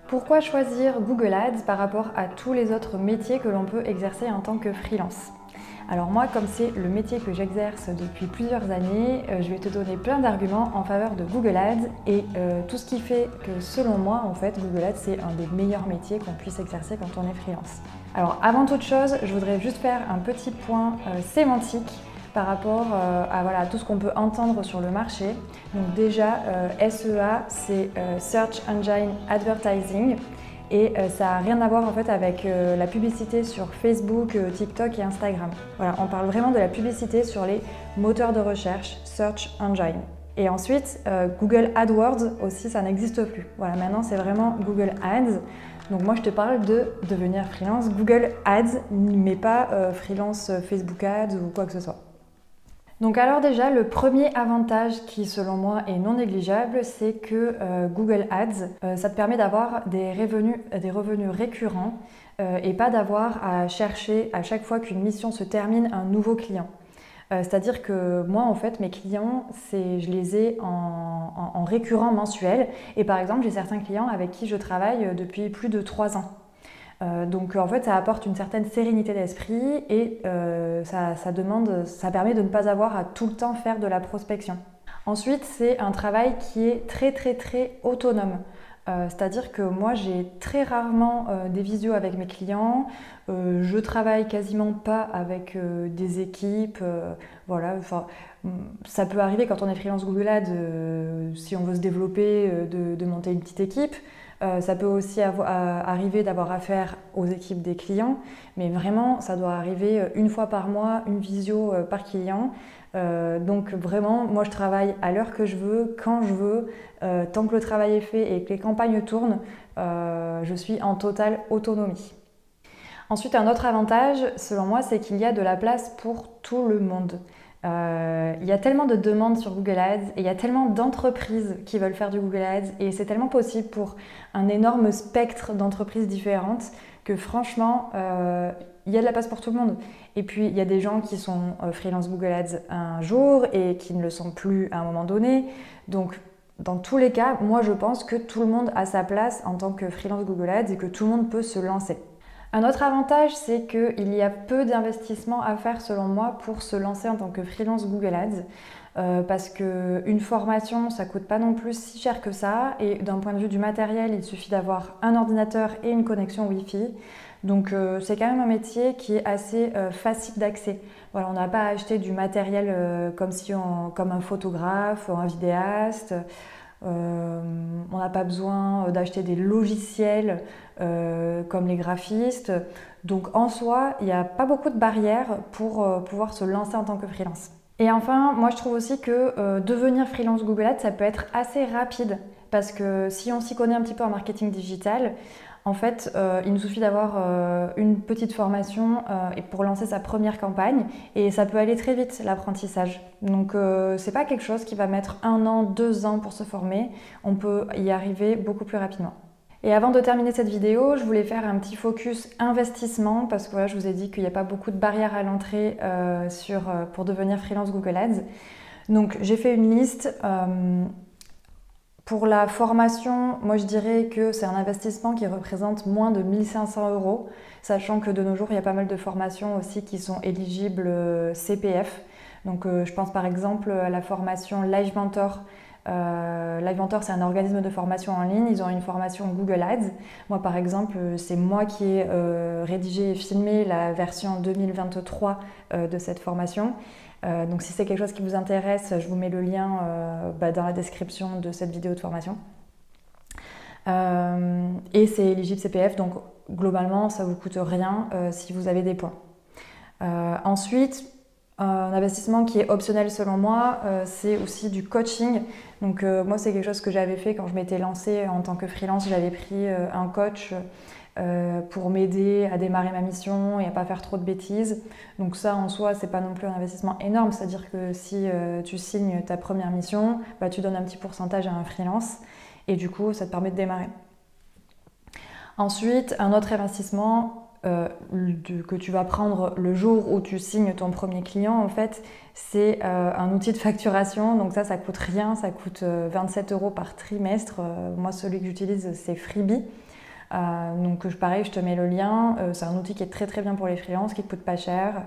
Pourquoi choisir Google Ads par rapport à tous les autres métiers que l'on peut exercer en tant que freelance? Alors moi, comme c'est le métier que j'exerce depuis plusieurs années, je vais te donner plein d'arguments en faveur de Google Ads et tout ce qui fait que selon moi, en fait, Google Ads c'est un des meilleurs métiers qu'on puisse exercer quand on est freelance. Alors avant toute chose, je voudrais juste faire un petit point sémantique par rapport à tout ce qu'on peut entendre sur le marché. Donc déjà, SEA, c'est Search Engine Advertising. Et ça n'a rien à voir en fait avec la publicité sur Facebook, TikTok et Instagram. Voilà, on parle vraiment de la publicité sur les moteurs de recherche, Search Engine. Et ensuite, Google AdWords aussi, ça n'existe plus. Voilà, maintenant c'est vraiment Google Ads. Donc moi je te parle de devenir freelance Google Ads, mais pas freelance Facebook Ads ou quoi que ce soit. Donc alors déjà, le premier avantage qui selon moi est non négligeable, c'est que Google Ads, ça te permet d'avoir des revenus récurrents et pas d'avoir à chercher à chaque fois qu'une mission se termine un nouveau client. C'est-à-dire que moi en fait mes clients, je les ai en récurrent mensuel et par exemple j'ai certains clients avec qui je travaille depuis plus de 3 ans. Donc en fait ça apporte une certaine sérénité d'esprit et ça permet de ne pas avoir à tout le temps faire de la prospection. Ensuite c'est un travail qui est très autonome. C'est-à-dire que moi j'ai très rarement des visios avec mes clients, je travaille quasiment pas avec des équipes, voilà, enfin, ça peut arriver quand on est freelance Google Ads, si on veut se développer, de monter une petite équipe. Ça peut aussi arriver d'avoir affaire aux équipes des clients, mais vraiment ça doit arriver une fois par mois, une visio par client. Donc vraiment, moi je travaille à l'heure que je veux, quand je veux, tant que le travail est fait et que les campagnes tournent, je suis en totale autonomie. Ensuite, un autre avantage, selon moi, c'est qu'il y a de la place pour tout le monde. Il y a tellement de demandes sur Google Ads et il y a tellement d'entreprises qui veulent faire du Google Ads et c'est tellement possible pour un énorme spectre d'entreprises différentes que franchement, il y a de la place pour tout le monde. Et puis, il y a des gens qui sont freelance Google Ads un jour et qui ne le sont plus à un moment donné. Donc, dans tous les cas, moi je pense que tout le monde a sa place en tant que freelance Google Ads et que tout le monde peut se lancer. Un autre avantage, c'est qu'il y a peu d'investissement à faire selon moi pour se lancer en tant que freelance Google Ads parce qu'une formation, ça coûte pas non plus si cher que ça et d'un point de vue du matériel, il suffit d'avoir un ordinateur et une connexion Wi-Fi. Donc c'est quand même un métier qui est assez facile d'accès. Voilà, on n'a pas à acheter du matériel comme un photographe, un vidéaste. On n'a pas besoin d'acheter des logiciels comme les graphistes. Donc en soi, il n'y a pas beaucoup de barrières pour pouvoir se lancer en tant que freelance. Et enfin, moi je trouve aussi que devenir freelance Google Ads, ça peut être assez rapide parce que si on s'y connaît un petit peu en marketing digital, en fait, il nous suffit d'avoir une petite formation pour lancer sa première campagne et ça peut aller très vite l'apprentissage. Donc c'est pas quelque chose qui va mettre 1 an, 2 ans pour se former, on peut y arriver beaucoup plus rapidement. Et avant de terminer cette vidéo, je voulais faire un petit focus investissement parce que voilà, je vous ai dit qu'il n'y a pas beaucoup de barrières à l'entrée pour devenir freelance Google Ads. Donc j'ai fait une liste. Pour la formation, moi je dirais que c'est un investissement qui représente moins de 1 500 €, sachant que de nos jours, il y a pas mal de formations aussi qui sont éligibles CPF. Donc je pense par exemple à la formation Live Mentor. Live Mentor, c'est un organisme de formation en ligne, ils ont une formation Google Ads. Moi par exemple, c'est moi qui ai rédigé et filmé la version 2023 de cette formation. Donc si c'est quelque chose qui vous intéresse, je vous mets le lien dans la description de cette vidéo de formation. Et c'est éligible CPF, donc globalement ça ne vous coûte rien si vous avez des points. Ensuite, un investissement qui est optionnel selon moi, c'est aussi du coaching. Donc moi c'est quelque chose que j'avais fait quand je m'étais lancée en tant que freelance, j'avais pris un coach pour m'aider à démarrer ma mission et à pas faire trop de bêtises. Donc ça en soi c'est pas non plus un investissement énorme, c'est-à-dire que si tu signes ta première mission, tu donnes un petit pourcentage à un freelance et du coup ça te permet de démarrer. Ensuite, un autre investissement que tu vas prendre le jour où tu signes ton premier client, en fait, c'est un outil de facturation. Donc ça coûte rien, ça coûte 27 € par trimestre. Moi, celui que j'utilise, c'est Freebie. Donc pareil, je te mets le lien. C'est un outil qui est très très bien pour les freelances, qui coûte pas cher.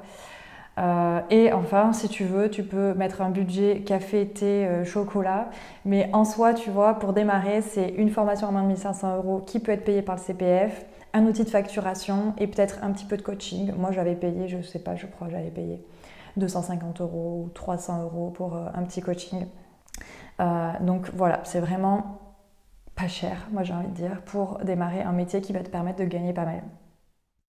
Et enfin, si tu veux, tu peux mettre un budget café, thé, chocolat. Mais en soi, tu vois, pour démarrer, c'est une formation à moins de 1500 € qui peut être payée par le CPF, un outil de facturation et peut-être un petit peu de coaching. Moi, j'avais payé, je sais pas, je crois que j'avais payé 250 € ou 300 € pour un petit coaching. Donc voilà, c'est vraiment pas cher, moi j'ai envie de dire, pour démarrer un métier qui va te permettre de gagner pas mal.